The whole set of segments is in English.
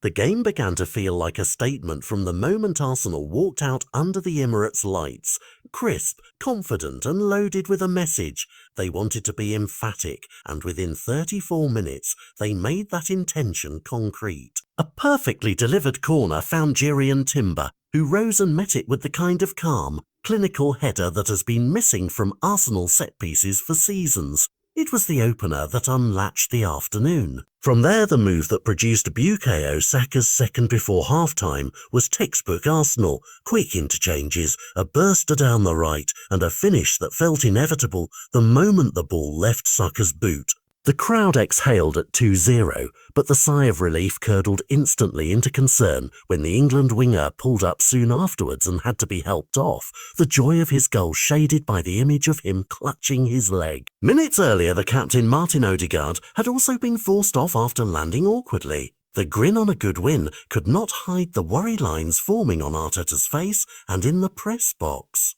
The game began to feel like a statement from the moment Arsenal walked out under the Emirates lights, crisp, confident and loaded with a message. They wanted to be emphatic, and within 34 minutes they made that intention concrete. A perfectly delivered corner found Jirian Timber, who rose and met it with the kind of calm, clinical header that has been missing from Arsenal set-pieces for seasons. It was the opener that unlatched the afternoon. From there, the move that produced Bukayo Saka's second before half-time was textbook Arsenal. Quick interchanges, a burster down the right, and a finish that felt inevitable the moment the ball left Saka's boot. The crowd exhaled at 2-0, but the sigh of relief curdled instantly into concern when the England winger pulled up soon afterwards and had to be helped off, the joy of his goal shaded by the image of him clutching his leg. Minutes earlier, the captain Martin Odegaard had also been forced off after landing awkwardly. The grin on a good win could not hide the worry lines forming on Arteta's face and in the press box.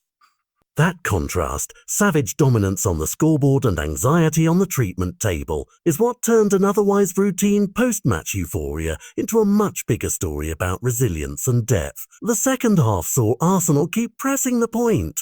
That contrast, savage dominance on the scoreboard and anxiety on the treatment table, is what turned an otherwise routine post-match euphoria into a much bigger story about resilience and depth. The second half saw Arsenal keep pressing the point.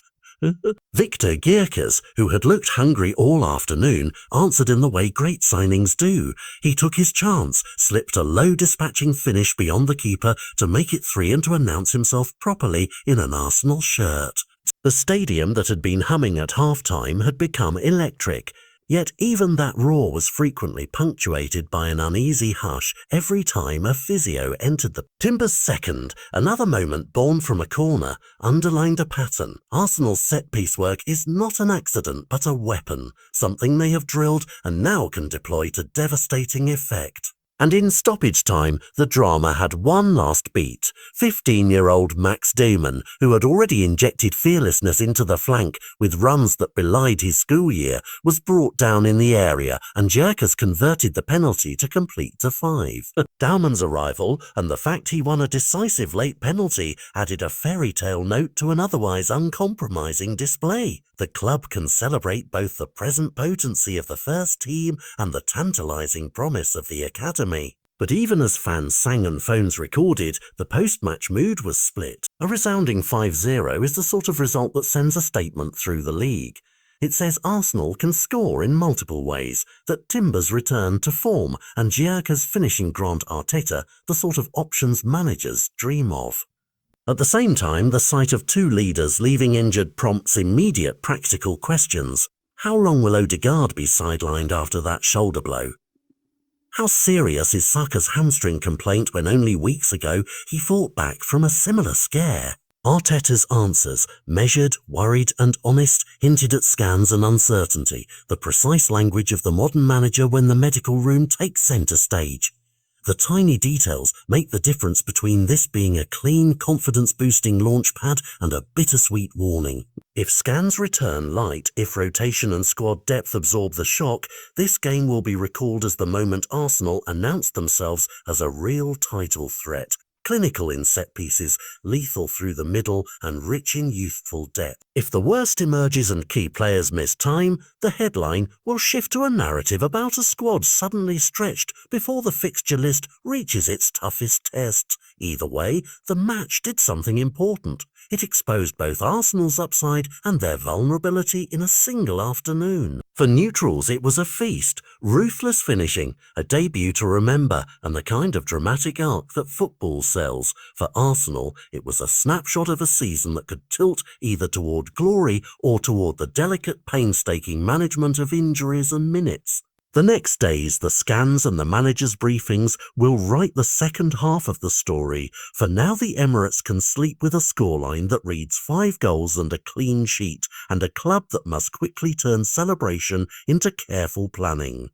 Victor Gyökeres, who had looked hungry all afternoon, answered in the way great signings do. He took his chance, slipped a low dispatching finish beyond the keeper to make it 3 and to announce himself properly in an Arsenal shirt. The stadium that had been humming at half-time had become electric, yet even that roar was frequently punctuated by an uneasy hush every time a physio entered the Timber's second. Another moment born from a corner underlined a pattern. Arsenal's set-piece work is not an accident but a weapon, something they have drilled and now can deploy to devastating effect. And in stoppage time, the drama had one last beat. 15-year-old Max Dowman, who had already injected fearlessness into the flank with runs that belied his school year, was brought down in the area, and Gyökeres converted the penalty to complete the 5. Dowman's arrival, and the fact he won a decisive late penalty, added a fairy tale note to an otherwise uncompromising display. The club can celebrate both the present potency of the first team and the tantalizing promise of the academy. But even as fans sang and phones recorded, the post-match mood was split. A resounding 5-0 is the sort of result that sends a statement through the league. It says Arsenal can score in multiple ways, that Timber's return to form and Gyökeres finishing grant Arteta the sort of options managers dream of. At the same time, the sight of two leaders leaving injured prompts immediate practical questions. How long will Odegaard be sidelined after that shoulder blow? How serious is Saka's hamstring complaint when only weeks ago he fought back from a similar scare? Arteta's answers, measured, worried and honest, hinted at scans and uncertainty, the precise language of the modern manager when the medical room takes centre stage. The tiny details make the difference between this being a clean, confidence-boosting launchpad and a bittersweet warning. If scans return light, if rotation and squad depth absorb the shock, this game will be recalled as the moment Arsenal announced themselves as a real title threat. Clinical in set pieces, lethal through the middle and rich in youthful depth. If the worst emerges and key players miss time, the headline will shift to a narrative about a squad suddenly stretched before the fixture list reaches its toughest test. Either way, the match did something important. It exposed both Arsenal's upside and their vulnerability in a single afternoon. For neutrals, it was a feast, ruthless finishing, a debut to remember, and the kind of dramatic arc that football sells. For Arsenal, it was a snapshot of a season that could tilt either toward glory or toward the delicate, painstaking management of injuries and minutes. The next days, the scans and the manager's briefings will write the second half of the story, for now the Emirates can sleep with a scoreline that reads 5 goals and a clean sheet, and a club that must quickly turn celebration into careful planning.